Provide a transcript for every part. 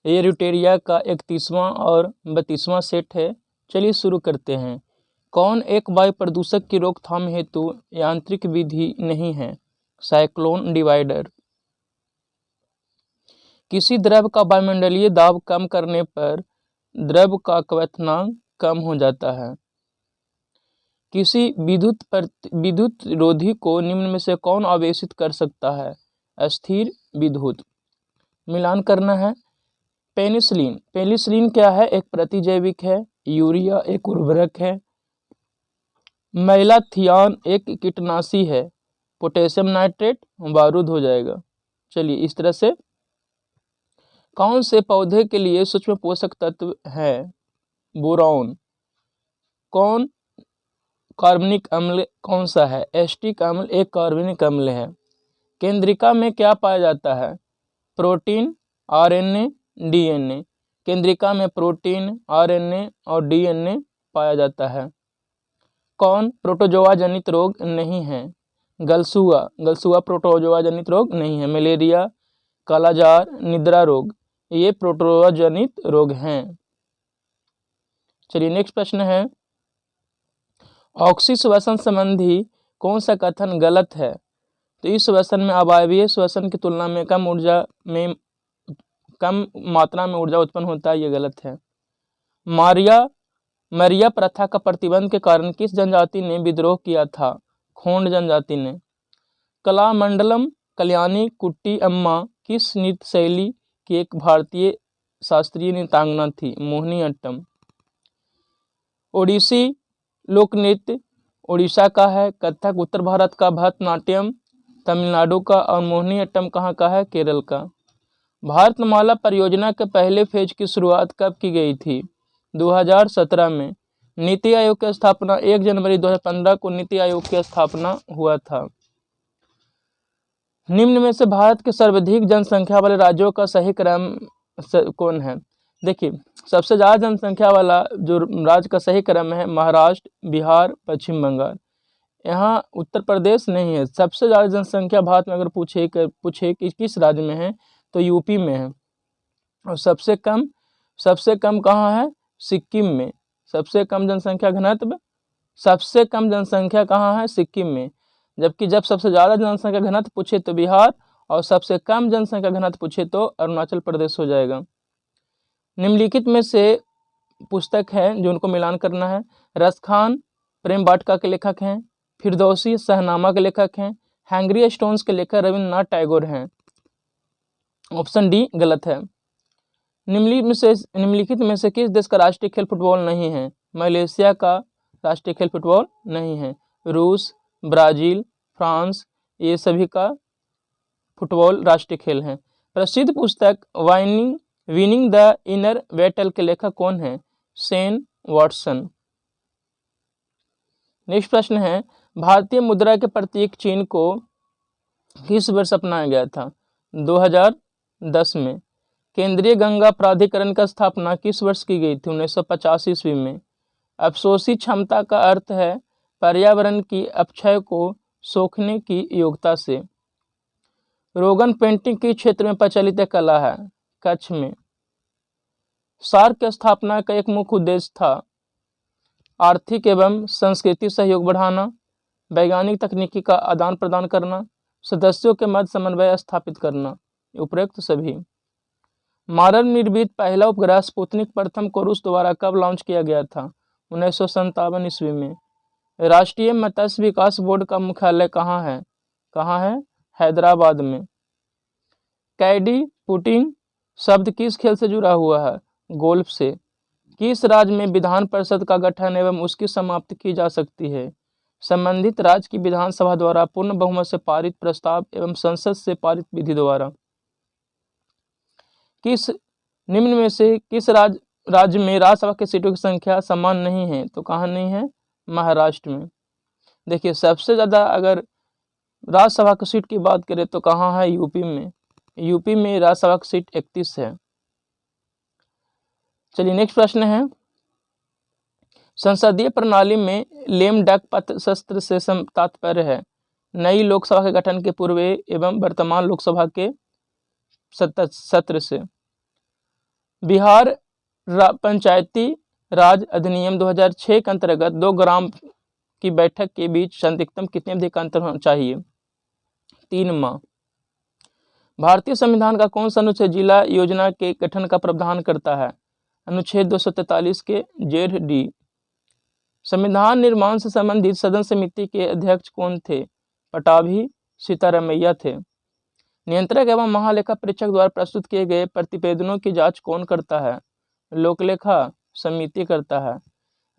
ये र्यूटेरिया का 31वां और 32वां सेट है। चलिए शुरू करते हैं। कौन एक वायु प्रदूषक की रोकथाम हेतु यांत्रिक विधि नहीं है? Cyclone divider. किसी द्रव का वायुमंडलीय दाब कम करने पर द्रव का क्वथनांक कम हो जाता है। किसी विद्युत रोधी को निम्न में से कौन आवेशित कर सकता है? अस्थिर विद्युत। मिलान करना है। पेनिसिलिन। पेनिसिलिन क्या है? एक प्रतिजैविक है। यूरिया एक उर्वरक है। मैलाथियान एक कीटनाशी है। पोटेशियम नाइट्रेट बारूद हो जाएगा। चलिए इस तरह से कौन से पौधे के लिए सूक्ष्म पोषक तत्व है? बोरॉन। कौन कार्बनिक अम्ल कौन सा है? एसिटिक अम्ल एक कार्बनिक अम्ल है। केंद्रिका में क्या पाया जाता है? Protein, RNA, DNA. केंद्रिका में प्रोटीन, आरएनए और डीएनए पाया जाता है। कौन प्रोटोजोआ जनित रोग नहीं है? गलसुआ। गलसुआ प्रोटोजोआ जनित रोग नहीं है। मलेरिया, कालाजार, निद्रा रोग ये प्रोटोजोआ जनित रोग हैं। चलिए नेक्स्ट प्रश्न है। ऑक्सी श्वसन संबंधी कौन सा कथन गलत है? तो इस श्वसन में अवायवीय श्वसन की तुलना में कम मात्रा में ऊर्जा उत्पन्न होता है, ये गलत है। मरिया प्रथा का प्रतिबंध के कारण किस जनजाति ने विद्रोह किया था? खोंड जनजाति ने। कलामंडलम कल्याणी कुट्टी अम्मा किस नृत्य शैली की एक भारतीय शास्त्रीय नृत्यांगना थी? मोहिनी अट्टम। ओडिसी लोक नृत्य उड़ीसा का है। कथक उत्तर भारत का। भरतनाट्यम तमिलनाडु का। और मोहिनी अट्टम कहाँ का है? केरल का। भारतमाला परियोजना के पहले फेज की शुरुआत कब की गई थी? 2017 में। नीति आयोग की स्थापना 1 जनवरी 2015 को नीति आयोग की स्थापना हुआ था। निम्न में से भारत के सर्वाधिक जनसंख्या वाले राज्यों का सही क्रम कौन है? देखिए सबसे ज़्यादा जनसंख्या वाला जो राज्य का सही क्रम है महाराष्ट्र, बिहार, पश्चिम बंगाल। यहाँ उत्तर प्रदेश नहीं है। सबसे ज़्यादा जनसंख्या भारत में अगर पूछे कि किस राज्य में है तो यूपी में है। और सबसे कम कहाँ है? सिक्किम में। सबसे कम जनसंख्या घनत्व कहाँ है? सिक्किम में। जबकि जब सबसे ज़्यादा जनसंख्या घनत्व पूछे तो बिहार और सबसे कम जनसंख्या घनत्व पूछे तो अरुणाचल प्रदेश हो जाएगा। निम्नलिखित में से पुस्तक है जो उनको मिलान करना है। रसखान प्रेम वाटिका के लेखक हैं। फिरदौसी शहनामा के लेखक हैं। हैंग्री स्टोन्स के लेखक रविन्द्रनाथ टैगोर हैं। ऑप्शन डी गलत है। निम्नलिखित में से किस देश का राष्ट्रीय खेल फुटबॉल नहीं है? मलेशिया का राष्ट्रीय खेल फुटबॉल नहीं है। रूस, ब्राजील, फ्रांस ये सभी का फुटबॉल राष्ट्रीय खेल है। प्रसिद्ध पुस्तक विनिंग द इनर बैटल के लेखक कौन है? Shane Watson. नेक्स्ट प्रश्न है। भारतीय मुद्रा के प्रतीक चिन्ह को किस वर्ष अपनाया गया था? 2010 में। केंद्रीय गंगा प्राधिकरण का स्थापना किस वर्ष की गई थी? 1950 ईस्वी में। अफसोसी क्षमता का अर्थ है पर्यावरण की अपक्षय को सोखने की योग्यता से। रोगन पेंटिंग किस क्षेत्र में प्रचलित कला है? कच्छ में। सार्क की स्थापना का एक मुख्य उद्देश्य था आर्थिक एवं संस्कृति सहयोग बढ़ाना, वैज्ञानिक तकनीकी का आदान प्रदान करना, सदस्यों के मध्य समन्वय स्थापित करना। उपरोक्त सभी। मानव निर्मित पहला उपग्रह स्पुतनिक प्रथम को रूस द्वारा कब लॉन्च किया गया था? 1957 ईस्वी में। राष्ट्रीय मत्स्य विकास बोर्ड का मुख्यालय कहाँ है? हैदराबाद में। कैडी पुटिंग शब्द किस खेल से जुड़ा हुआ है? गोल्फ से। किस राज्य में विधान परिषद का गठन एवं उसकी समाप्ति की जा सकती है? संबंधित राज्य की विधानसभा द्वारा पूर्ण बहुमत से पारित प्रस्ताव एवं संसद से पारित विधि द्वारा। निम्न में से किस राज्य में राज्यसभा की सीटों की संख्या समान नहीं है? तो कहाँ नहीं है? महाराष्ट्र में। देखिए सबसे ज़्यादा अगर राज्यसभा की सीट की बात करें तो कहाँ है? यूपी में। यूपी में राज्यसभा की सीट 31 है। चलिए नेक्स्ट प्रश्न है। संसदीय प्रणाली में लेम डक पथ शस्त्र से तात्पर्य है नई लोकसभा के गठन के पूर्व एवं वर्तमान लोकसभा के सत्र से। बिहार पंचायती राज अधिनियम 2006 के अंतर्गत 2 ग्राम की बैठक के बीच अधिकतम कितने अवधि का अंतर होना चाहिए? 3 माह। भारतीय संविधान का कौन सा अनुच्छेद जिला योजना के गठन का प्रावधान करता है? अनुच्छेद 243 के जेड डी। संविधान निर्माण से संबंधित सदन समिति के अध्यक्ष कौन थे? पटाभी सीतारामैया थे। नियंत्रक एवं महालेखा परीक्षक द्वारा प्रस्तुत किए गए प्रतिवेदनों की जांच कौन करता है? लोकलेखा समिति करता है।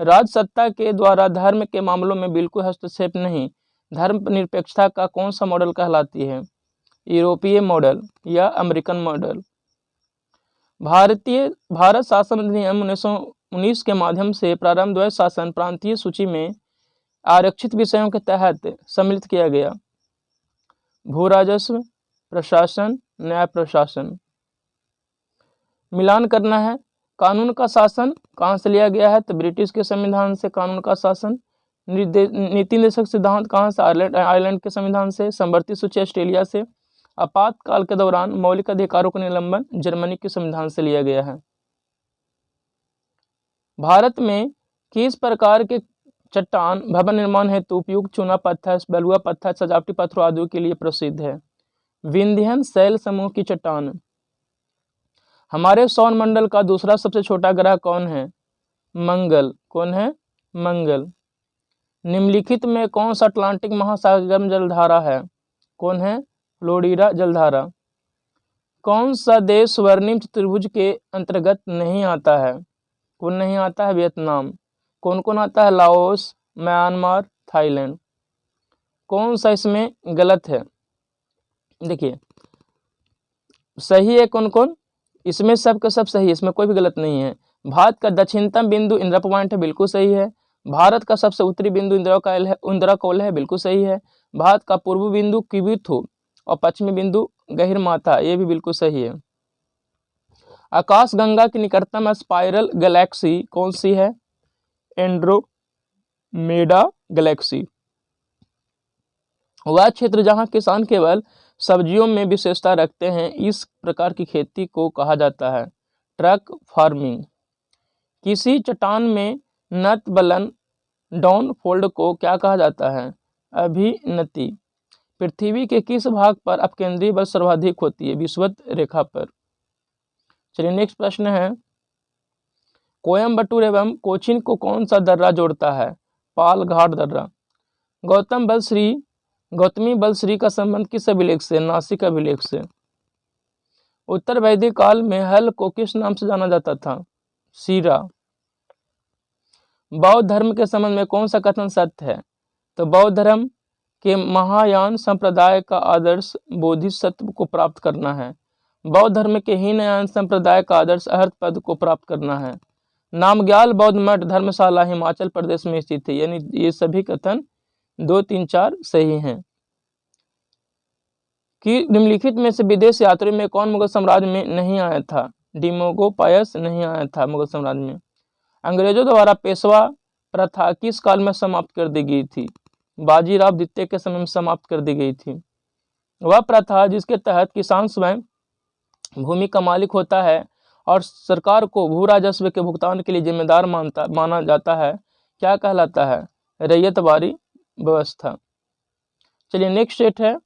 राज सत्ता के द्वारा धर्म के मामलों में बिल्कुल हस्तक्षेप नहीं, धर्मनिरपेक्षता का कौन सा मॉडल कहलाती है? यूरोपीय मॉडल या अमेरिकन मॉडल। भारत शासन अधिनियम 1919 के माध्यम से प्रारंभ द्वैत शासन प्रांतीय सूची में आरक्षित विषयों के तहत सम्मिलित किया गया। भू राजस्व, प्रशासन, न्याय प्रशासन। मिलान करना है। कानून का शासन कहाँ से लिया गया है? तो ब्रिटिश के संविधान से कानून का शासन। नीति निर्देशक सिद्धांत कहाँ से? आयरलैंड के संविधान से। समवर्ती सूची ऑस्ट्रेलिया से। आपातकाल के दौरान मौलिक अधिकारों का निलंबन जर्मनी के संविधान से लिया गया है। भारत में किस प्रकार के चट्टान भवन निर्माण हेतु उपयुक्त चूना पत्थर, बलुआ पत्थर, सजावटी पत्थरों आदि के लिए प्रसिद्ध है? विंध्यन शैल समूह की चट्टान। हमारे सौर मंडल का दूसरा सबसे छोटा ग्रह कौन है? मंगल। कौन है? मंगल। निम्नलिखित में कौन सा अटलांटिक महासागर गर्म जलधारा है? कौन है? फ्लोरिडा जलधारा। कौन सा देश स्वर्णिम चतुर्भुज के अंतर्गत नहीं आता है? कौन नहीं आता है? वियतनाम। कौन कौन आता है? Laos, Myanmar, Thailand. कौन सा इसमें गलत है? देखिए सही है कौन कौन, इसमें सब का सब सही है, इसमें कोई भी गलत नहीं है। भारत का दक्षिणतम बिंदु इंदिरा पॉइंट है, बिल्कुल सही है। भारत का सबसे उत्तरी बिंदु इंदिरा कौल है, बिल्कुल सही है। भारत का पूर्व बिंदु किबिथु और पश्चिमी बिंदु गहिरमाथा, ये भी बिल्कुल सही है। आकाशगंगा की निकटतम स्पाइरल गैलेक्सी कौन सी है? Andromeda Galaxy. वह क्षेत्र जहां किसान केवल सब्जियों में विशेषता रखते हैं, इस प्रकार की खेती को कहा जाता है ट्रक फार्मिंग। किसी चट्टान में नत बलन डाउन फोल्ड को क्या कहा जाता है? अभिनति। पृथ्वी के किस भाग पर अपकेंद्रीय बल सर्वाधिक होती है? विषुवत रेखा पर। चलिए नेक्स्ट प्रश्न है, कोयम्बटूर एवं कोचीन को कौन सा दर्रा जोड़ता है? पाल घाट दर्रा। गौतमी बलश्री का संबंध किस अभिलेख से? नासिक अभिलेख से। उत्तर वैदिक काल में हल को किस नाम से जाना जाता था? सीरा। बौद्ध धर्म के संबंध में कौन सा कथन सत्य है? तो बौद्ध धर्म के महायान संप्रदाय का आदर्श बोधिसत्व को प्राप्त करना है। बौद्ध धर्म के हीनयान संप्रदाय का आदर्श अहर्त पद को प्राप्त करना है। नामग्याल बौद्ध मठ धर्मशाला हिमाचल प्रदेश में स्थित है। यानी ये सभी कथन 2, 3, 4 सही हैं। कि निम्नलिखित में से विदेश यात्री में कौन मुगल साम्राज्य में नहीं आया था? डिमोगोपायस नहीं आया था मुगल साम्राज्य में। अंग्रेजों द्वारा पेशवा प्रथा किस काल में समाप्त कर दी गई थी? बाजीराव द्वितीय के समय में समाप्त कर दी गई थी। वह प्रथा जिसके तहत किसान स्वयं भूमि का मालिक होता है और सरकार को भू राजस्व के भुगतान के लिए जिम्मेदार माना जाता है, क्या कहलाता है? रैयतवारी व्यवस्था। चलिए नेक्स्ट सेट है,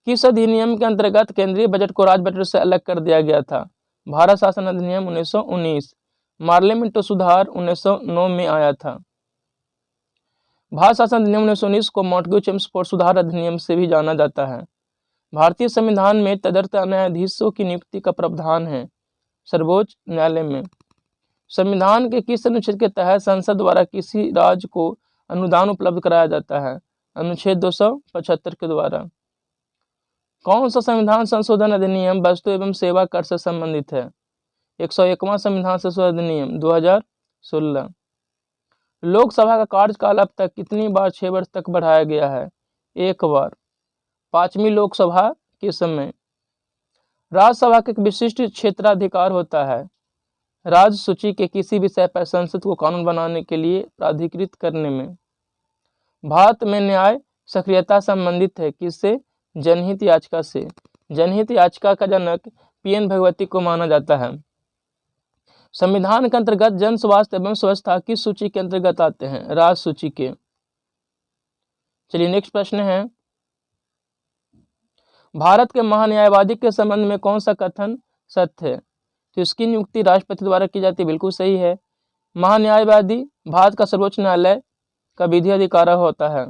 किस अधिनियम के अंतर्गत केंद्रीय बजट को राज्य बजट से अलग कर दिया गया था? भारत शासन अधिनियम 1919। पार्लियामेंट सुधार 1909 में आया था। भारत शासन अधिनियम 1919 को मॉन्टेग्यू चेम्सफोर्ड सुधार अधिनियम से भी जाना जाता है। भारतीय संविधान में तदर्थ न्यायाधीशों की नियुक्ति का प्रावधान है सर्वोच्च न्यायालय में। संविधान के किस अनुच्छेद के तहत संसद द्वारा किसी राज्य को अनुदान उपलब्ध कराया जाता है? अनुच्छेद 275 के द्वारा। कौन सा संविधान संशोधन अधिनियम वस्तु एवं सेवा कर से संबंधित है? 101वां संविधान संशोधन अधिनियम 2016। लोकसभा का कार्यकाल अब तक कितनी बार 6 वर्ष तक बढ़ाया गया है? 1 बार। 5वीं लोकसभा के समय। राज्यसभा का एक विशिष्ट क्षेत्राधिकार होता है राज्य सूची के किसी विषय पर संसद को कानून बनाने के लिए प्राधिकृत करने में। भारत में न्याय सक्रियता संबंधित है किससे? जनहित याचिका से। जनहित याचिका का जनक PN भगवती को माना जाता है। संविधान के अंतर्गत जन स्वास्थ्य एवं स्वच्छता किस सूची के अंतर्गत आते हैं? राज सूची के। चलिए नेक्स्ट प्रश्न है, भारत के महान्यायवादी के संबंध में कौन सा कथन सत्य है? तो इसकी नियुक्ति राष्ट्रपति द्वारा की जाती है, बिल्कुल सही है। महान्यायवादी भारत का सर्वोच्च न्यायालय का विधि अधिकारी होता है।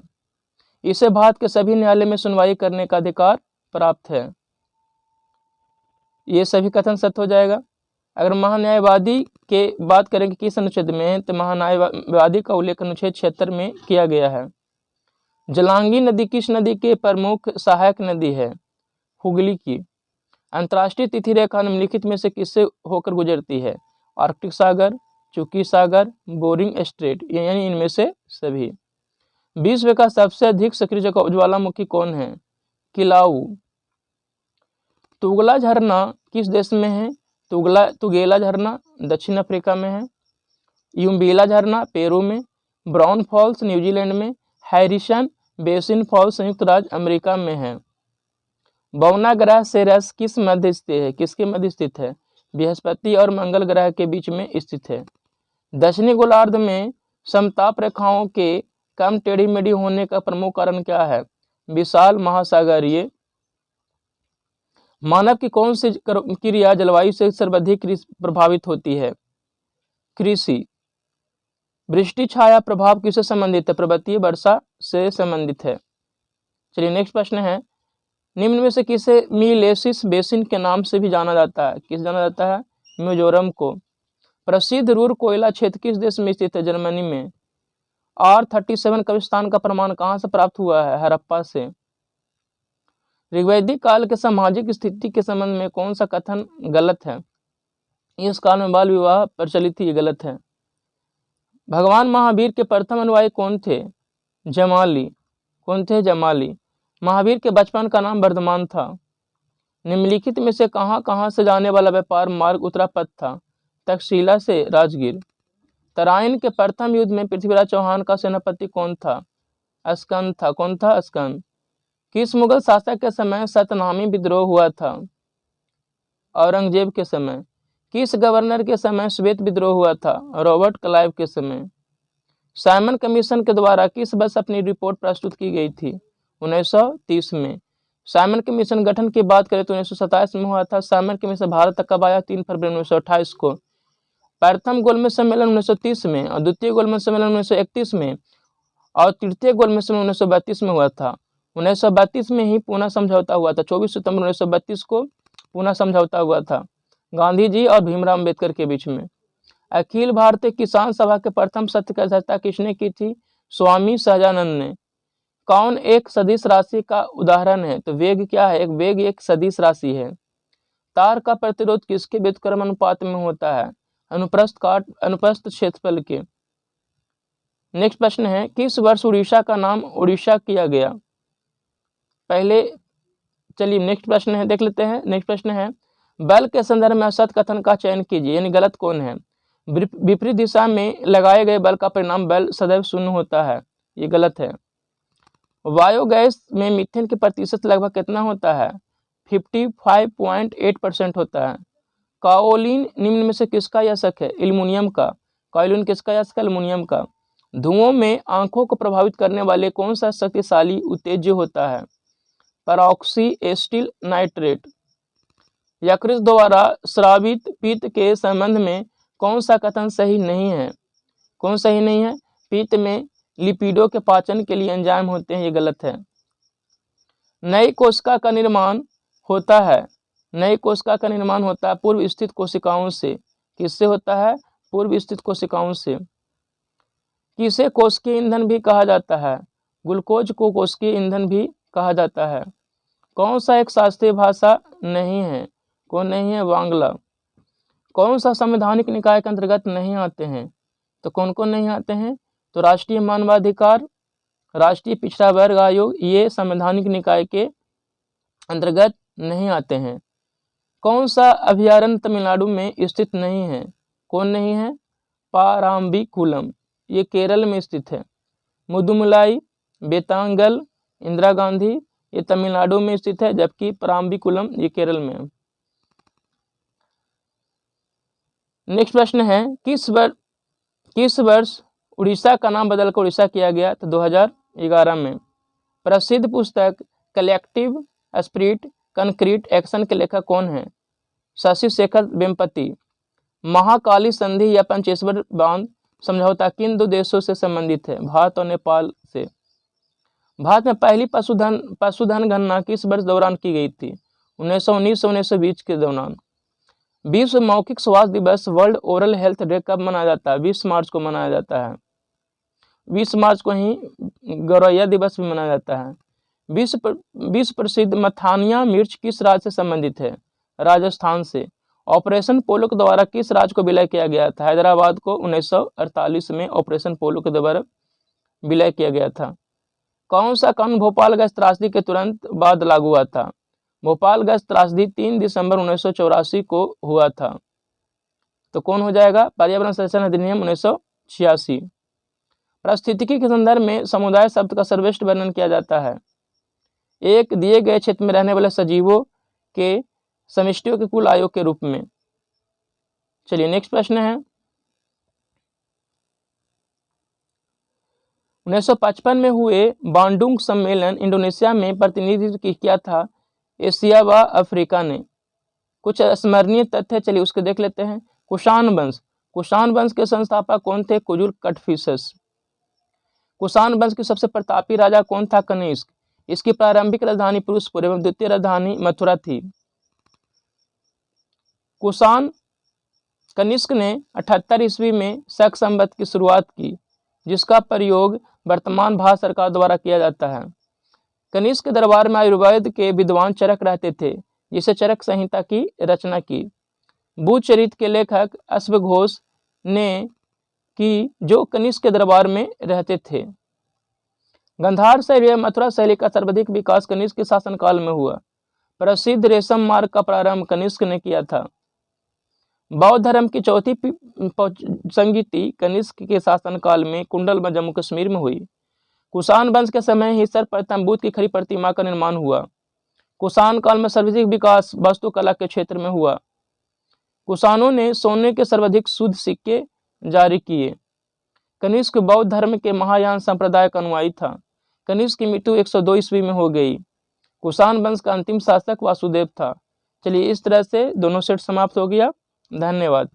इसे भारत के सभी न्यायालय में सुनवाई करने का अधिकार प्राप्त है। ये सभी कथन सत्य हो जाएगा। अगर महान्यायवादी के बात करें कि किस अनुच्छेद में है, तो महान्यायवादी का उल्लेख अनुच्छेद 76 में किया गया है। जलांगी नदी किस नदी के प्रमुख सहायक नदी है? हुगली की। अंतर्राष्ट्रीय तिथि रेखा निम्नलिखित में से किससे होकर गुजरती है? आर्कटिक सागर, चुकी सागर, बोरिंग स्ट्रेट, यानी इनमें से सभी। विश्व का सबसे अधिक सक्रिय ज्वालामुखी कौन है? किलाऊ। तुगला झरना किस देश में है? तुगेला झरना दक्षिण अफ्रीका में है। यूम्बेला झरना पेरू में। ब्राउन फॉल्स न्यूजीलैंड में। हैरिसन बेसिन फॉल्स संयुक्त राज्य अमेरिका में है। बौना ग्रह सेरस किस मध्य स्थित है? किसके मध्य स्थित है? बृहस्पति और मंगल ग्रह के बीच में स्थित है। दक्षिणी गोलार्ध में समताप रेखाओं के कम टेढ़ी मेढ़ी होने का प्रमुख कारण क्या है? विशाल महासागरीय। मानव की कौन सी क्रिया जलवायु से सर्वाधिक प्रभावित होती है? कृषि। वृष्टि छाया प्रभाव किससे संबंधित है? पर्वतीय वर्षा से संबंधित है। चलिए नेक्स्ट प्रश्न है, निम्न में से किसे मिलेसिस बेसिन के नाम से भी जाना जाता है? किस जाना जाता है? मिजोरम को। प्रसिद्ध रूर कोयला क्षेत्र किस देश में स्थित है? जर्मनी में। R37 कब्रिस्तान का प्रमाण कहाँ से प्राप्त हुआ है? हड़प्पा से। ऋग्वैदिक काल के सामाजिक स्थिति के संबंध में कौन सा कथन गलत है? इस काल में बाल विवाह प्रचलित थी, ये गलत है। भगवान महावीर के प्रथम अनुयायी कौन थे? जमाली। कौन थे? जमाली। महावीर के बचपन का नाम वर्धमान था। निम्नलिखित में से कहाँ से जाने वाला व्यापार मार्ग उत्तरापथ था? तक्षशिला से राजगीर। तराइन के प्रथम युद्ध में पृथ्वीराज चौहान का सेनापति कौन था? अस्कंद था। कौन था? अस्कंद। किस मुगल शासक के समय सतनामी विद्रोह हुआ था? औरंगजेब के समय। किस गवर्नर के समय श्वेत विद्रोह हुआ था? रॉबर्ट क्लाइव के समय। साइमन कमीशन के द्वारा किस वर्ष अपनी रिपोर्ट प्रस्तुत की गई थी? 1930 में। साइमन कमीशन गठन की बात करें तो 1927 में हुआ था। साइमन कमीशन भारत तक कब आया? 3 फरवरी 1928 को। प्रथम गोलमेज सम्मेलन 1930 में और द्वितीय गोलमेज सम्मेलन 1931 में और तृतीय गोलमेज सम्मेलन 1932 में हुआ था। 1932 में ही पूना समझौता हुआ था। 24 सितंबर 1932 को पूना समझौता हुआ था गांधी जी और भीमराव अम्बेडकर के बीच में। अखिल भारतीय किसान सभा के प्रथम सत्र की अध्यक्षता किसने की थी? स्वामी सहजानंद ने। कौन एक सदिश राशि का उदाहरण है? तो वेग क्या है? वेग एक सदिश राशि है। तार का प्रतिरोध किसके व्युत्क्रम अनुपात में होता है? अनुप्रस्थ क्षेत्रफल के। नेक्स्ट प्रश्न है, किस वर्ष उड़ीसा का नाम उड़ीसा किया गया? पहले चलिए नेक्स्ट प्रश्न है, देख लेते हैं। नेक्स्ट प्रश्न है, बल के संदर्भ में असत कथन का चयन कीजिए, यानी गलत कौन है? विपरीत दिशा में लगाए गए बल का परिणाम बल सदैव शून्य होता है, ये गलत है। बायोगैस में मीथेन की प्रतिशत लगभग कितना होता है? 55.8% होता है। काओलिन निम्न में से किसका यशक है? एल्युमिनियम का। काओलिन किसका यशक है? एल्युमिनियम का। धुओं में आंखों को प्रभावित करने वाले कौन सा शक्तिशाली उत्तेज्य होता है? परऑक्सी एसिटिल नाइट्रेट। यकृत द्वारा स्रावित पित्त के संबंध में कौन सा कथन सही नहीं है? कौन सही नहीं है? पित्त में लिपिडों के पाचन के लिए एंजाइम होते हैं, ये गलत है। नई कोशिका का निर्माण होता है, नई कोशिका का निर्माण होता है पूर्व स्थित कोशिकाओं से। किससे होता है? पूर्व स्थित कोशिकाओं से। किसे कोशिकीय ईंधन भी कहा जाता है? ग्लूकोज को कोशिकीय ईंधन भी कहा जाता है। कौन सा एक शास्त्रीय भाषा नहीं है? कौन नहीं है? बांग्ला। कौन सा संवैधानिक निकाय के अंतर्गत नहीं आते हैं? तो कौन कौन नहीं आते हैं? तो राष्ट्रीय मानवाधिकार, राष्ट्रीय पिछड़ा वर्ग आयोग, ये संवैधानिक निकाय के अंतर्गत नहीं आते हैं। कौन सा अभयारण्य तमिलनाडु में स्थित नहीं है? कौन नहीं है? पाराम्बिकुलम, ये केरल में स्थित है। मुदुमलाई, बेतांगल, इंदिरा गांधी, ये तमिलनाडु में स्थित है, जबकि पाराम्बिकुलम ये केरल में है। नेक्स्ट प्रश्न है, किस वर्ष उड़ीसा का नाम बदलकर उड़ीसा किया गया? तो 2011 में। प्रसिद्ध पुस्तक कलेक्टिव स्पिरिट कंक्रीट एक्शन के लेखक कौन है? शशि शेखर वेम्पति। महाकाली संधि या पंचेश्वर बांध समझौता किन दो देशों से संबंधित है? भारत और नेपाल से। भारत में पहली पशुधन गणना किस वर्ष दौरान की गई थी? 1919 से 1920 के दौरान। विश्व मौखिक स्वास्थ्य दिवस वर्ल्ड ओरल हेल्थ डे कब मनाया जाता है? 20 मार्च को मनाया जाता है। 20 मार्च को ही गौरैया दिवस भी मनाया जाता है। विश्व प्रसिद्ध मथानिया मिर्च किस राज्य से संबंधित है? राजस्थान से। ऑपरेशन पोलो के द्वारा किस राज्य को विलय किया गया था? हैदराबाद को 1948 में ऑपरेशन पोलो के द्वारा विलय किया गया था। कौन सा कानून भोपाल गैस त्रासदी के तुरंत बाद लागू हुआ था? भोपाल गैस त्रासदी 3 दिसंबर 1984 को हुआ था। तो कौन हो जाएगा? पर्यावरण संरक्षण अधिनियम 1986। पारिस्थितिकी के संदर्भ में समुदाय शब्द का सर्वश्रेष्ठ वर्णन किया जाता है। एक दिए गए क्षेत्र में रहने वाले सजीवों के समष्टियों के कुल आयोग के रूप में। चलिए नेक्स्ट प्रश्न है, 1955 में हुए बांडुंग सम्मेलन इंडोनेशिया में प्रतिनिधित्व किया था एशिया व अफ्रीका ने। कुछ स्मरणीय तथ्य चलिए उसके देख लेते हैं। कुषाण वंश के संस्थापक कौन थे? कुजुल कटफिसस। कुषाण वंश के सबसे प्रतापी राजा कौन था? कनिष्क। इसकी प्रारंभिक राजधानी पुरुषपुर एवं द्वितीय राजधानी मथुरा थी। कनिष्क ने 78 ईस्वी में शक संवत की शुरुआत की, जिसका प्रयोग वर्तमान भारत सरकार द्वारा किया जाता है। कनिष्क के दरबार में आयुर्वेद के विद्वान चरक रहते थे, जिसे चरक संहिता की रचना की। बुधचरित के लेखक अश्वघोष ने की, जो कनिष्क के दरबार में रहते थे। गंधार शैली व मथुरा शैली का सर्वाधिक विकास कनिष्क के शासनकाल में हुआ। प्रसिद्ध रेशम मार्ग का प्रारंभ कनिष्क ने किया था। बौद्ध धर्म की चौथी संगीति कनिष्क के शासनकाल में कुंडल में जम्मू कश्मीर में हुई। कुषाण वंश के समय ही सर्वप्रथम बुद्ध की खड़ी प्रतिमा का निर्माण हुआ। कुषाण काल में सर्वाधिक विकास वास्तुकला के क्षेत्र में हुआ। कुषाणों ने सोने के सर्वाधिक शुद्ध सिक्के जारी किए। कनिष्क बौद्ध धर्म के महायान संप्रदाय का अनुयायी था। कनिष्क की मृत्यु 102 ईस्वी में हो गई। कुषाण वंश का अंतिम शासक वासुदेव था। चलिए इस तरह से दोनों सेट समाप्त हो गया। धन्यवाद।